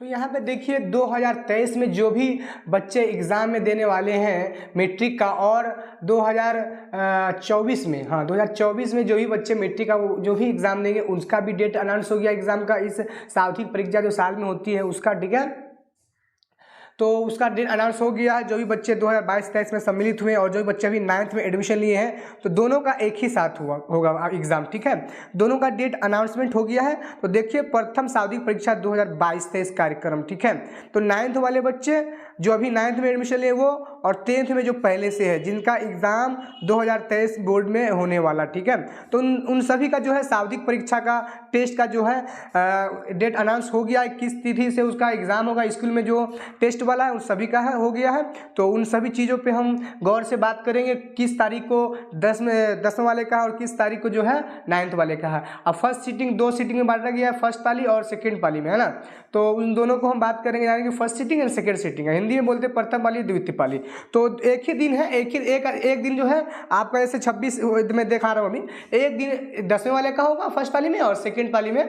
तो यहाँ पे देखिए 2023 में जो भी बच्चे एग्ज़ाम में देने वाले हैं मैट्रिक का, और 2024 में, हाँ 2024 में जो भी बच्चे मैट्रिक का जो भी एग्ज़ाम देंगे उसका भी डेट अनाउंस हो गया एग्ज़ाम का। इस सार्वत्रिक परीक्षा जो साल में होती है उसका, ठीक है, तो उसका डेट अनाउंस हो गया है। जो भी बच्चे 2022-23 में सम्मिलित हुए और जो भी बच्चे अभी 9th में एडमिशन लिए हैं तो दोनों का एक ही साथ होगा एग्ज़ाम, ठीक है। दोनों का डेट अनाउंसमेंट हो गया है। तो देखिए प्रथम सार्वत्रिक परीक्षा 2022-23 कार्यक्रम, ठीक है। तो 9th वाले बच्चे जो अभी 9th में एडमिशन लिए वो, और 10th में जो पहले से है जिनका एग्ज़ाम 2023 बोर्ड में होने वाला, ठीक है। तो उन सभी का जो है सार्वत्रिक परीक्षा का टेस्ट का जो है डेट अनाउंस हो गया है, किस तिथि से उसका एग्ज़ाम होगा। स्कूल में जो टेस्ट वाला है उन सभी का हो गया है। तो उन सभी चीज़ों पे हम गौर से बात करेंगे, किस तारीख को 10वें वाले का है और किस तारीख को जो है 9th वाले का है। अब फर्स्ट सीटिंग 2 सीटिंग में बांटा गया है, फर्स्ट पाली और सेकेंड पाली में, है ना। तो उन दोनों को हम बात करेंगे, यानी कि first sitting and second sitting है। हिंदी में बोलते हैं प्रथम पाली द्वितीय पाली। तो एक ही दिन है, एक दिन जो है आपका जैसे 26 में दिखा रहा हूँ अभी, एक दिन 10वें वाले का होगा फर्स्ट पाली में और सेकेंड पाली में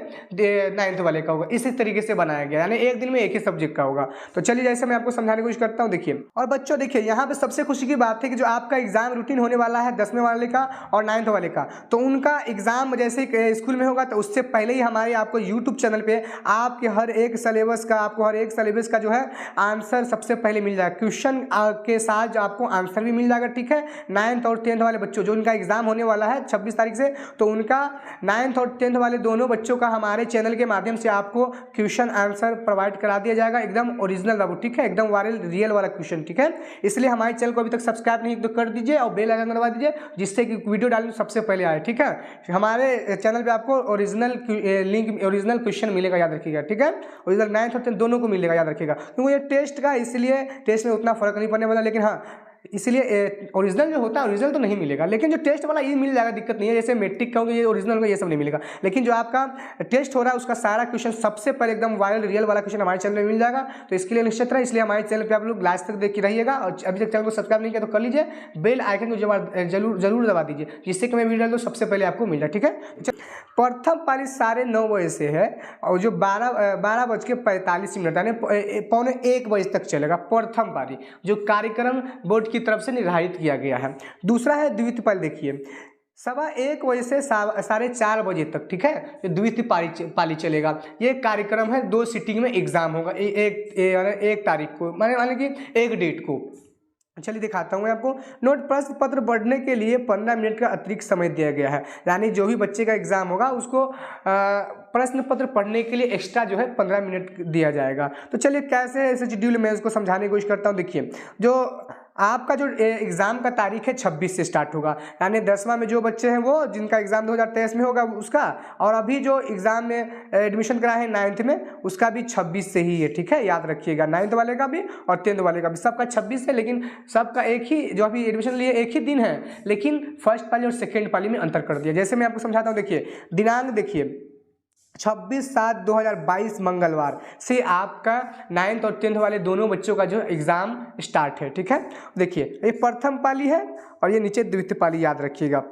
9th वाले का होगा। इसी तरीके से बनाया गया, यानी एक दिन में एक ही सब्जेक्ट का होगा। तो चलिए जैसे मैं आपको समझाने की कोशिश करता हूँ। देखिए, और बच्चों देखिए यहाँ पे सबसे खुशी की बात है कि जो आपका एग्जाम रूटीन होने वाला है 10वें वाले का और 9th वाले का, तो उनका एग्जाम जैसे स्कूल में होगा तो उससे पहले ही हमारे आपको यूट्यूब चैनल पे आपके हर एक सिलेबस का जो है आंसर सबसे पहले मिल जाएगा। क्वेश्चन के साथ आपको आंसर भी मिल जाएगा, ठीक है। 9th और 10th वाले बच्चों जो उनका एग्जाम होने वाला है 26 तारीख से, तो उनका 9th और 10th वाले दोनों बच्चों का हमारे चैनल के माध्यम से आपको क्वेश्चन आंसर प्रोवाइड करा दिया जाएगा, एकदम ओरिजिनल बाबू, ठीक है, एकदम वायरल रियल वाला क्वेश्चन, ठीक है। इसलिए हमारे चैनल को अभी तक सब्सक्राइब नहीं तो कर दीजिए और बेल आइकन दबा दीजिए, जिससे कि वीडियो डालने सबसे पहले आए, ठीक है। हमारे चैनल पे आपको ओरिजिनल लिंक, ओरिजिनल क्वेश्चन मिलेगा, याद रखिएगा, ठीक है। ओरिजिनल 9th और 10th दोनों को मिलेगा, याद रखिएगा, क्योंकि ये टेस्ट का, इसलिए टेस्ट में उतना फर्क नहीं पड़ने वाला। लेकिन हाँ, इसलिए ओरिजिनल जो होता है ओरिजिनल तो नहीं मिलेगा, लेकिन जो टेस्ट वाला ये मिल जाएगा, दिक्कत नहीं है। जैसे मैट्रिक का होगा ये ओरिजिनल होगा, ये सब नहीं मिलेगा, लेकिन जो आपका टेस्ट हो रहा है उसका सारा क्वेश्चन सबसे पहले एकदम वायरल रियल वाला क्वेश्चन हमारे चैनल में मिल जाएगा। तो इसके लिए निश्चित रहे, इसलिए हमारे चैनल पे आप लोग लास्ट तक देख के रहिएगा। और अभी तक चैनल को सब्सक्राइब नहीं किया तो कर लीजिए, बेल आइकन को जरूर दबा दीजिए, जिससे कि मैं वीडियो डाल दूँ सबसे पहले आपको मिल जाए, ठीक है। प्रथम पाली 9:30 बजे से है और जो 12:45 यानी 12:45 बजे तक चलेगा प्रथम पाली, जो कार्यक्रम बोर्ड की तरफ से निर्धारित किया गया है। दूसरा है द्वितीय पाली, देखिए 1:15 बजे से 4:30 बजे तक, ठीक है, ये द्वितीय पाली चलेगा। ये कार्यक्रम है, 2 सीटिंग में एग्जाम होगा, एक तारीख को, माने कि एक डेट को। चलिए दिखाता हूँ मैं आपको। नोट, प्रश्न पत्र बढ़ने के लिए 15 मिनट का अतिरिक्त समय दिया गया है, यानी जो भी बच्चे का एग्जाम होगा उसको प्रश्न पत्र पढ़ने के लिए एक्स्ट्रा जो है 15 मिनट दिया जाएगा। तो चलिए कैसे ऐसे शेड्यूल में उसको समझाने की कोशिश करता हूँ। देखिए, जो आपका जो एग्ज़ाम का तारीख है 26 से स्टार्ट होगा, यानी 10वां में जो बच्चे हैं वो जिनका एग्ज़ाम 2023 में होगा उसका, और अभी जो एग्ज़ाम में एडमिशन करा है 9th में उसका भी 26 से ही है, ठीक है, याद रखिएगा। 9th वाले का भी और 10th वाले का भी सबका 26 है, लेकिन सबका एक ही, जो अभी एडमिशन लिए एक ही दिन है, लेकिन फर्स्ट पाली और सेकेंड पाली में अंतर कर दिया। जैसे मैं आपको समझाता हूँ, देखिए दिनांक देखिए 26/7/2022 मंगलवार से आपका 9th और 10th वाले दोनों बच्चों का जो एग्ज़ाम स्टार्ट है, ठीक है। देखिए ये प्रथम पाली है और ये नीचे द्वितीय पाली, याद रखिएगा,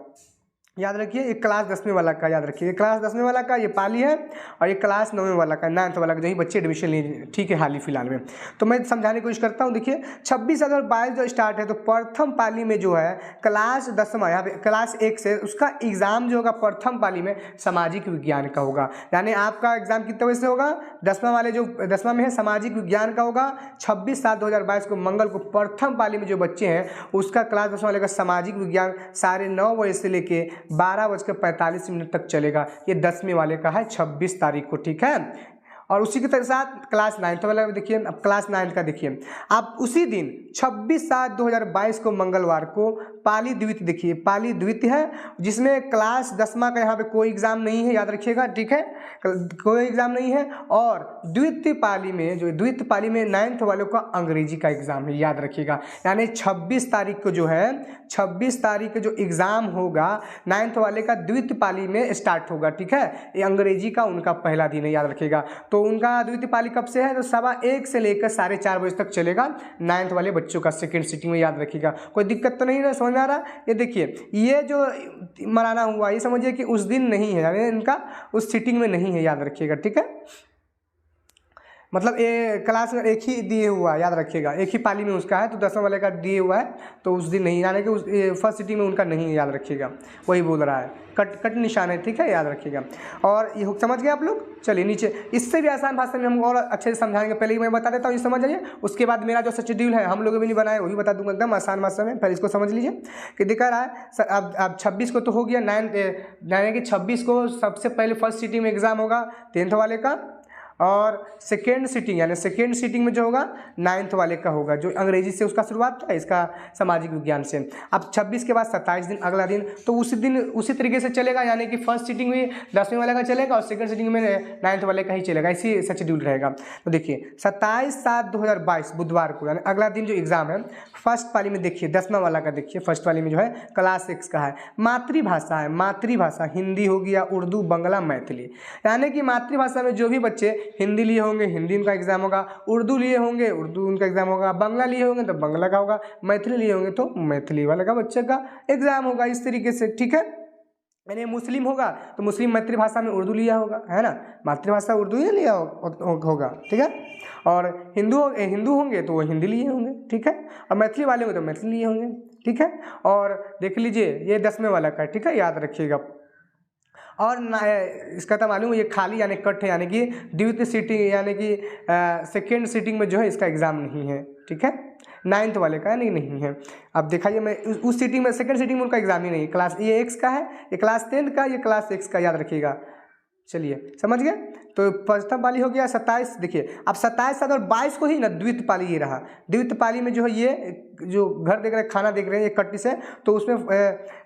याद रखिए। ये क्लास 10वें वाला का, याद रखिए, ये क्लास 10वें वाला का ये पाली है, और ये क्लास 9वें वाला का, 9th वाला का, जो ही बच्चे एडमिशन लिए, ठीक है, हाल ही फिलहाल में। तो मैं समझाने की कोशिश करता हूँ। देखिए 26/7/22 जो स्टार्ट है, तो प्रथम पाली में जो है क्लास 10वां, यहाँ पे क्लास 1 से उसका एग्ज़ाम जो होगा प्रथम पाली में सामाजिक विज्ञान का होगा। यानी आपका एग्ज़ाम कितने बजे से होगा, 10वां वाले जो 10वां में है सामाजिक विज्ञान का होगा 26/7/2022 को मंगल को। प्रथम पाली में जो बच्चे हैं उसका क्लास 10वां वाले का सामाजिक विज्ञान 9:30 बजे से लेके 12:45 तक चलेगा। ये 10वें वाले का है 26 तारीख को, ठीक है। और उसी के साथ क्लास 9th वाला देखिए, अब क्लास 9th का देखिए, आप उसी दिन 26/7/2022 को मंगलवार को पाली द्वितीय, देखिए पाली द्वितीय है, जिसमें क्लास 10वां का यहाँ पे कोई एग्ज़ाम नहीं है, याद रखिएगा, ठीक है, कोई एग्ज़ाम नहीं है। और द्वितीय पाली में, जो द्वितीय पाली में 9th वालों का अंग्रेजी का एग्ज़ाम है, याद रखिएगा। यानी 26 तारीख को जो है, 26 तारीख को जो एग्ज़ाम होगा 9th वाले का द्वितीय पाली में स्टार्ट होगा, ठीक है। ये अंग्रेजी का उनका पहला दिन है, याद रखिएगा। तो उनका द्वितीय पाली कब से है, तो 1:15 से लेकर 4:30 बजे तक चलेगा 9th वाले बच्चों का सेकेंड सीटिंग में, याद रखिएगा। कोई दिक्कत तो नहीं है, समझ में आ रहा। ये देखिए, ये जो मराना हुआ ये समझिए कि उस दिन नहीं है, यानी इनका उस सीटिंग में नहीं है, याद रखिएगा, ठीक है। मतलब ये क्लास में एक ही दिए हुआ है, याद रखिएगा, एक ही पाली में उसका है, तो 10वें वाले का दिए हुआ है, तो उस दिन नहीं, यानी कि उस फर्स्ट सिटिंग में उनका नहीं है, याद रखिएगा, वही बोल रहा है, कट निशान है, ठीक है, याद रखिएगा। और ये समझ गए आप लोग। चलिए नीचे इससे भी आसान भाषा में हम और अच्छे से समझाएंगे, पहले ही मैं बता देता हूँ, ये समझ जाइए, उसके बाद मेरा जो शेड्यूल है हम लोग भी नहीं बनाए वही बता दूंगा एकदम आसान भाषा में। पहले इसको समझ लीजिए कि दिखा रहा है अब 26 को तो हो गया 9, यानी कि 26 को सबसे पहले फर्स्ट सिटिंग में एग्जाम होगा 10th वाले का, और सेकेंड सिटिंग यानी सेकेंड सिटिंग में जो होगा 9th वाले का होगा, जो अंग्रेजी से उसका शुरुआत था, इसका सामाजिक विज्ञान से। अब 26 के बाद 27 दिन अगला दिन, तो उसी दिन उसी तरीके से चलेगा, यानी कि फर्स्ट सिटिंग में 10वें वाले का चलेगा और सेकेंड सिटिंग में 9th वाले का ही चलेगा, इसी शेड्यूल रहेगा। तो देखिए 27/7/2022 बुधवार को, यानी अगला दिन जो एग्जाम है फर्स्ट पाली में, देखिए 10वां वाला का, देखिए फर्स्ट पाली में जो है क्लास 6 का है, मातृभाषा है, मातृभाषा हिंदी हो गया, उर्दू, बंगला, मैथिली, यानी कि मातृभाषा में जो भी बच्चे हिंदी लिए होंगे हिंदी उनका एग्जाम होगा, उर्दू लिए होंगे उर्दू उनका एग्जाम होगा, बंगला लिए होंगे तो बंगला का होगा, मैथिली लिए होंगे तो मैथिली वाले का बच्चे का एग्जाम होगा, इस तरीके से, ठीक है। यानी मुस्लिम होगा तो मुस्लिम मातृभाषा में उर्दू लिया होगा, है ना, मातृभाषा उर्दू ही लिया होगा, ठीक है। और हिंदू होंगे तो वो हिंदी लिए होंगे, ठीक है, और मैथिली वाले होंगे तो मैथिली लिए होंगे, ठीक है। और देख लीजिए ये 10वें वाला का, ठीक है, याद रखिएगा। और इसका तो मालूम है ये खाली यानी कट है, यानी कि द्वितीय सीटिंग यानी कि सेकेंड सीटिंग में जो है इसका एग्जाम नहीं है, ठीक है, 9th वाले का नहीं है। अब दिखाइए मैं उस सीटिंग में, सेकेंड सीटिंग में उनका एग्जाम ही नहीं है, क्लास ये एक्स का है, ये क्लास 10 का, ये क्लास 6 का, याद रखिएगा। चलिए समझ गए। तो प्रथम पाली हो गया 27, देखिए अब 27 और 22 को ही ना द्वितीय पाली ये रहा, द्वितीय पाली में जो है ये जो घर देख रहे हैं, खाना देख रहे हैं, ये कट्टी से, तो उसमें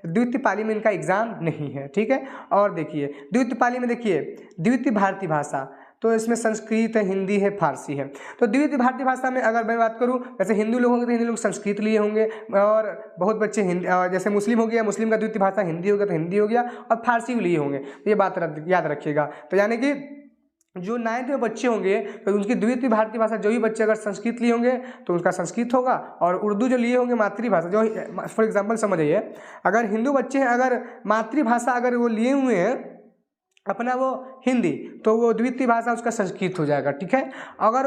द्वितीय पाली में इनका एग्जाम नहीं है, ठीक है। और देखिए द्वितीय पाली में देखिए द्वितीय भारतीय भाषा, तो इसमें संस्कृत है, हिंदी है, फारसी है। तो द्वितीय भारतीय भाषा में अगर मैं बात करूं, जैसे हिंदू लोग होंगे तो हिंदू लोग संस्कृत लिए होंगे, और बहुत बच्चे हिंदी, जैसे मुस्लिम हो गया, मुस्लिम का द्वितीय भाषा हिंदी हो गया तो हिंदी हो गया, और फारसी भी लिए होंगे, तो ये बात याद रखिएगा। तो यानी कि जो 9th में बच्चे होंगे तो उनकी द्वितीय भारतीय भाषा, जो भी बच्चे अगर संस्कृत लिए होंगे तो उनका संस्कृत होगा, और उर्दू जो लिए होंगे मातृभाषा, जो फॉर एग्जांपल समझिए, अगर हिंदू बच्चे हैं, अगर मातृभाषा अगर वो लिए हुए हैं अपना वो हिंदी, तो वो द्वितीय भाषा उसका संस्कृत हो जाएगा, ठीक है। अगर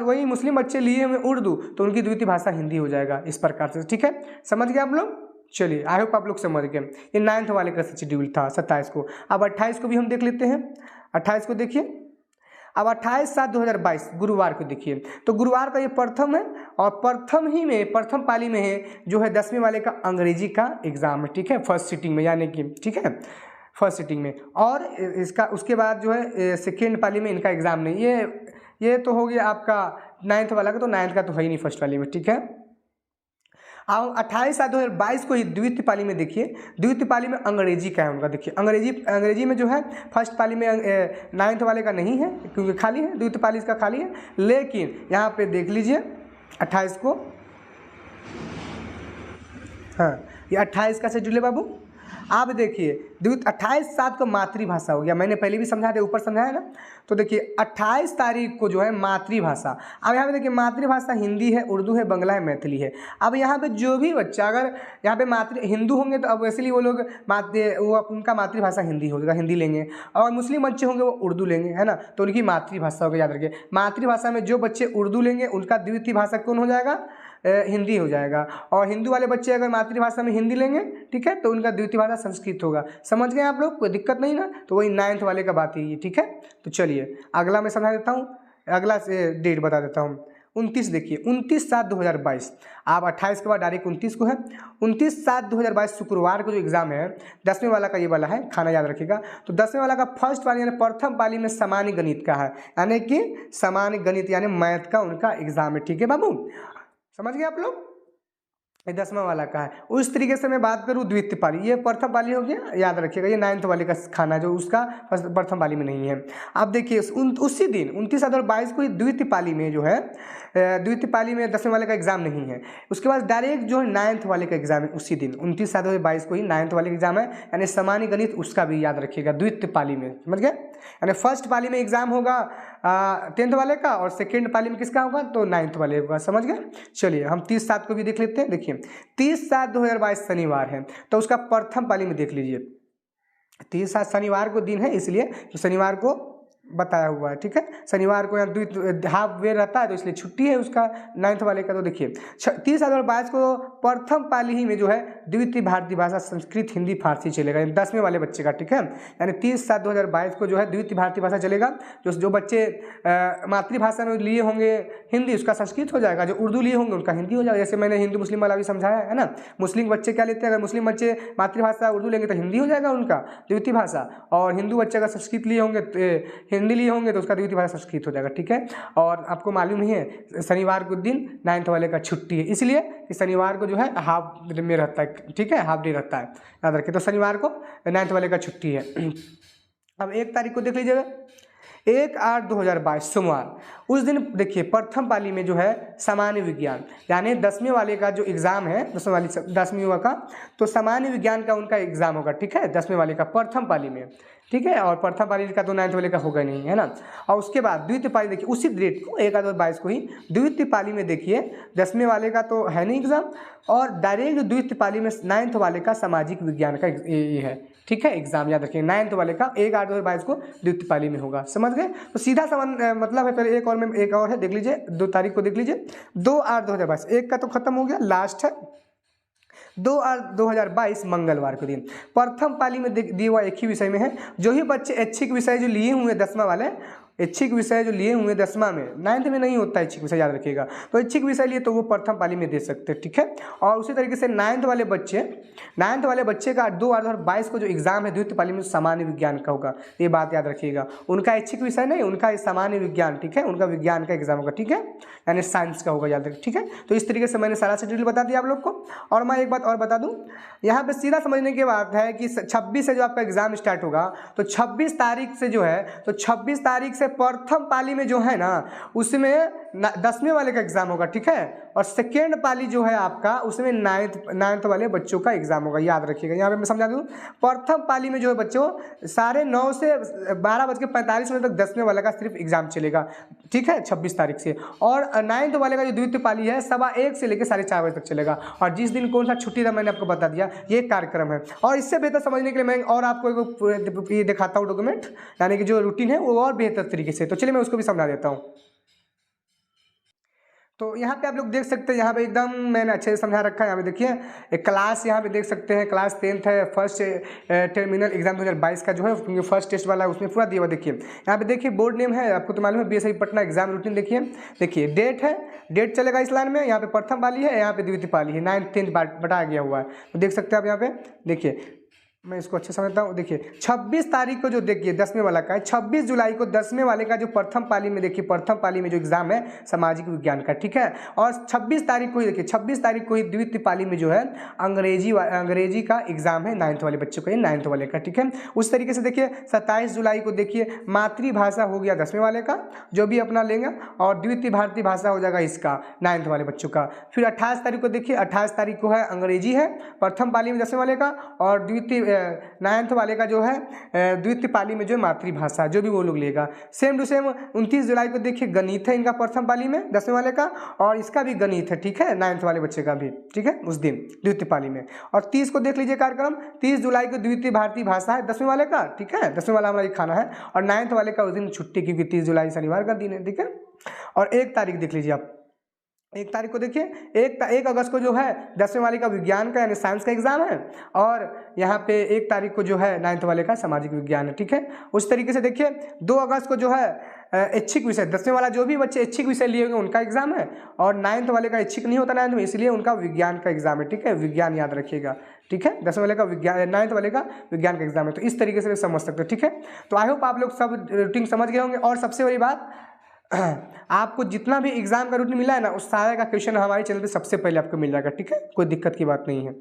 वही मुस्लिम बच्चे लिए हुए उर्दू, तो उनकी द्वितीय भाषा हिंदी हो जाएगा, इस प्रकार से, ठीक है। समझ गए आप लोग। चलिए आई होप आप लोग समझ गए। ये 9th वाले का शेड्यूल था 27 को। अब 28 को भी हम देख लेते हैं। 28 को देखिए, अब 28/7/2022 गुरुवार को देखिए, तो गुरुवार का ये प्रथम है, और प्रथम ही में प्रथम पाली में है जो है 10वें वाले का अंग्रेजी का एग्जाम है, ठीक है, फर्स्ट सिटिंग में, यानी कि ठीक है फर्स्ट सिटिंग में। और इसका उसके बाद जो है सेकेंड पाली में इनका एग्जाम नहीं, ये तो हो गया आपका 9th वाला का, तो 9th का तो है ही नहीं फर्स्ट वाली में, ठीक है। अब 28/7/2022 को ही द्वितीय पाली में देखिए, द्वितीय पाली में अंग्रेजी का है उनका, देखिए अंग्रेजी में जो है फर्स्ट पाली में 9th वाले का नहीं है क्योंकि खाली है, द्वितीय पाली इसका खाली है। लेकिन यहाँ पे देख लीजिए 28 को, हाँ ये 28 का शेड्यूल है बाबू। आप देखिए 28/7 को मातृभाषा हो गया, मैंने पहले भी समझा दिया, ऊपर समझाया ना। तो देखिए 28 तारीख को जो है मातृभाषा, अब यहाँ पे देखिए मातृभाषा हिंदी है, उर्दू है, बंगला है, मैथिली है। अब यहाँ पे जो भी बच्चा अगर यहाँ पे हिंदू होंगे तो अब वैसे ही वो लोग उनका मातृभाषा हिंदी होगा, हिंदी लेंगे, और मुस्लिम बच्चे होंगे वो उर्दू लेंगे, है ना, तो उनकी मातृभाषा होगा, याद रखिए। मातृभाषा में जो बच्चे उर्दू लेंगे उनका द्वितीय भाषा कौन हो जाएगा, हिंदी हो जाएगा। और हिंदू वाले बच्चे अगर मातृभाषा में हिंदी लेंगे, ठीक है, तो उनका द्वितीय भाषा संस्कृत होगा। समझ गए आप लोग, कोई दिक्कत नहीं ना। तो वही 9th वाले का बात है, ठीक है। तो चलिए अगला मैं समझा देता हूँ, अगला डेट बता देता हूँ। 29 देखिए, 29/7/2022। आप 28 के बाद डायरेक्ट 29 को है। 29/7/2022 शुक्रवार को जो एग्जाम है 10वें वाला का, ये वाला है, खाना याद रखिएगा। तो 10वें वाला का फर्स्ट पाली यानी प्रथम पाली में सामान्य गणित का है, यानी कि सामान्य गणित यानी मैथ का उनका एग्जाम है, ठीक है बाबू। समझ गए आप लोग, ये 10वां वाला का है। उस तरीके से मैं बात करूँ द्वितीय पाली, ये प्रथम पाली हो गया, याद रखिएगा। ये 9th वाले का खाना जो उसका प्रथम पाली में नहीं है। अब देखिए उसी दिन 29/7/2022 को द्वितीय पाली में जो है, द्वितीय पाली में 10वें वाले का एग्जाम नहीं है। उसके बाद डायरेक्ट जो है 9th वाले का एग्जाम है उसी दिन 29/7/2022 को ही 9th वाले का एग्जाम है, यानी सामान्य गणित, उसका भी याद रखिएगा द्वितीय पाली में। समझ गए, यानी फर्स्ट पाली में एग्जाम होगा 10th वाले का, और सेकेंड पाली में किसका होगा, तो 9th वाले होगा। समझ गए। चलिए हम 30/7 को भी देख लेते हैं। देखिए 30/7/2022 शनिवार है, तो उसका प्रथम पाली में देख लीजिए। 30/7 शनिवार को दिन है, इसलिए तो शनिवार को बताया हुआ है, ठीक है। शनिवार को यहाँ हाफ वे रहता है तो इसलिए छुट्टी है उसका 9th वाले का। तो देखिए 30/22 को प्रथम पाली ही में जो है द्वितीय भारतीय भाषा संस्कृत हिंदी फारसी चलेगा, 10वें वाले बच्चे का, ठीक है। यानी 30/7/2022 को जो है द्वितीय भारतीय भाषा चलेगा। जो बच्चे मातृभाषा में लिए होंगे हिंदी, उसका संस्कृत हो जाएगा। जो उर्दू लिए होंगे उनका हिंदी हो जाएगा। जैसे मैंने हिंदू मुस्लिम वाला भी समझाया है ना। मुस्लिम बच्चे क्या लेते हैं, अगर मुस्लिम बच्चे मातृभाषा उर्दू लेंगे तो हिंदी हो जाएगा उनका द्वितीय भाषा, और हिंदू बच्चे अगर संस्कृत लिए होंगे हिंदी लिए होंगे तो उसका द्वितीय भाषा संस्कृत हो जाएगा, ठीक है। और आपको मालूम ही है शनिवार को दिन 9th वाले का छुट्टी है, इसलिए कि शनिवार को जो है हाफ में रहता है, ठीक है, हाफ डे रहता है, याद रखिए। तो शनिवार को 9th वाले का छुट्टी है। अब 1 तारीख को देख लीजिएगा, 1/8/2022 सोमवार। उस दिन देखिए प्रथम पाली में जो है सामान्य विज्ञान, यानी 10वीं वाले का जो एग्ज़ाम है 10वीं का, तो सामान्य विज्ञान का उनका एग्ज़ाम होगा, ठीक है, 10वीं वाले का प्रथम पाली में, ठीक है। और प्रथम पाली का तो 9th वाले का होगा नहीं, है ना। और उसके बाद द्वितीय पाली देखिए उसी डेट को 1/8/22 को ही द्वितीय पाली में देखिए 10वें वाले का तो है नहीं एग्ज़ाम, और डायरेक्ट जो द्वितीय पाली में 9th वाले का सामाजिक विज्ञान का ये है, ठीक है, एग्जाम याद रखिए। 9th वाले का 1/8/22 को द्वितीय पाली में होगा, समझ गए। तो सीधा मतलब है। फिर एक और है, देख लीजिए 2 तारीख को देख लीजिए, 2/8/2022। एक का तो खत्म हो गया, लास्ट है 2/8/2022 मंगलवार के दिन। प्रथम पाली में दिया हुआ एक ही विषय में है। जो ही बच्चे ऐच्छिक विषय जो लिए हुए 10वां वाले, ऐच्छिक विषय जो लिए हुए 10वां में, 9th में नहीं होता ऐच्छिक विषय, याद रखिएगा। तो ऐच्छिक विषय लिए तो वो प्रथम पाली में दे सकते हैं, ठीक है। और उसी तरीके से 9th वाले बच्चे का 2/8/22 को जो एग्जाम है द्वितीय पाली में सामान्य विज्ञान का होगा, ये बात याद रखिएगा। उनका ऐच्छिक विषय नहीं, उनका सामान्य विज्ञान, ठीक है, उनका विज्ञान का एग्जाम होगा, ठीक है, यानी साइंस का होगा, याद रखिए, ठीक है। तो इस तरीके से मैंने सारा शेड्यूल बता दिया आप लोग को। और मैं एक बात और बता दूं, यहाँ पे सीधा समझने की बात है कि 26 से जो आपका एग्जाम स्टार्ट होगा, तो 26 तारीख से जो है, तो 26 तारीख से प्रथम पाली में जो है ना उसमें 10वें वाले का एग्जाम होगा, ठीक है। और सेकेंड पाली जो है आपका उसमें 9th वाले बच्चों का एग्जाम होगा, याद रखिएगा। यहाँ पे मैं समझा दूँ, प्रथम पाली में जो है बच्चों 9:30 से 12:45 तक 10वें वाले का सिर्फ एग्जाम चलेगा, ठीक है, 26 तारीख से। और 9th वाले का जो द्वितीय पाली है 1:15 से लेकर 4:30 बजे तक चलेगा। और जिस दिन कौन सा छुट्टी था मैंने आपको बता दिया, ये कार्यक्रम है। और इससे बेहतर समझने के लिए मैं और आपको ये दिखाता हूँ डॉक्यूमेंट, यानी कि जो रूटीन है वो और बेहतर तरीके से। तो चलिए मैं उसको भी समझा देता हूँ। तो यहाँ पे आप लोग देख सकते हैं, यहाँ पे एकदम मैंने अच्छे से समझा रखा है। यहाँ पे देखिए एक क्लास यहाँ पे देख सकते हैं, क्लास 10th है, फर्स्ट टर्मिनल एग्जाम 2022 का जो है, क्योंकि फर्स्ट टेस्ट वाला है उसमें पूरा दिया हुआ। देखिए यहाँ पे देखिए बोर्ड नेम है, आपको तो मालूम है, BSI पटना एग्जाम रूटीन। देखिए डेट है, डेट चलेगा इस लाइन में। यहाँ पे प्रथम पाली है, यहाँ पे द्वितीय पाली है, 9th 10th बटाया गया हुआ है। तो देख सकते हैं आप यहाँ पे, देखिए मैं इसको अच्छे समझता हूँ। देखिए 26 तारीख को जो देखिए 10वें वाला का है, 26 जुलाई को 10वें वाले का जो प्रथम पाली में, देखिए प्रथम पाली में जो एग्जाम है सामाजिक विज्ञान का, ठीक है। और 26 तारीख को ही देखिए 26 तारीख को ही द्वितीय पाली में जो है अंग्रेजी का एग्जाम है 9th वाले बच्चों का, 9th वाले का, ठीक है। उस तरीके से देखिए 27 जुलाई को देखिए मातृभाषा हो गया 10वें वाले का, जो भी अपना लेंगे, और द्वितीय भारतीय भाषा हो जाएगा इसका 9th वाले बच्चों का। फिर 28 तारीख को देखिए, 28 तारीख को है अंग्रेजी है प्रथम पाली में 10वें वाले का, और द्वितीय 9th वाले का जो है द्वितीय पाली में जो है मातृभाषा, जो भी वो लोग लेगा। सेम टू सेम 29 जुलाई को देखिए गणित है इनका प्रथम पाली में 10वें वाले का, और इसका भी गणित है, ठीक है, 9th वाले बच्चे का भी, ठीक है, उस दिन द्वितीय पाली में। और 30 को देख लीजिए कार्यक्रम, 30 जुलाई को द्वितीय भारतीय भाषा है 10वें वाले का, ठीक है, 10वें वाला हमारा खाना है। और 9th वाले का उस दिन छुट्टी, क्योंकि 30 जुलाई शनिवार का दिन है, ठीक है। और 1 तारीख देख लीजिए आप, 1 तारीख को देखिए 1 अगस्त को जो है 10वें वाले का विज्ञान का यानी साइंस का एग्जाम है, और यहाँ पे 1 तारीख को जो है 9th वाले का सामाजिक विज्ञान है, ठीक है। उस तरीके से देखिए 2 अगस्त को जो है ऐच्छिक विषय 10वें वाला जो भी बच्चे ऐच्छिक विषय लिए होंगे उनका एग्जाम है, और 9th वाले का ऐच्छिक नहीं होता 9th में, इसलिए उनका विज्ञान का एग्जाम है, ठीक है, विज्ञान याद रखिएगा, ठीक है। 10वें वाले का विज्ञान, 9th वाले का विज्ञान का एग्जाम है। तो इस तरीके से समझ सकते हो, ठीक है। तो आई होप आप लोग सब रूटीन समझ गए होंगे। और सबसे बड़ी बात, आपको जितना भी एग्जाम का रूटीन मिला है ना, उस सारे का क्वेश्चन हमारे चैनल पे सबसे पहले आपको मिल जाएगा, ठीक है, कोई दिक्कत की बात नहीं है।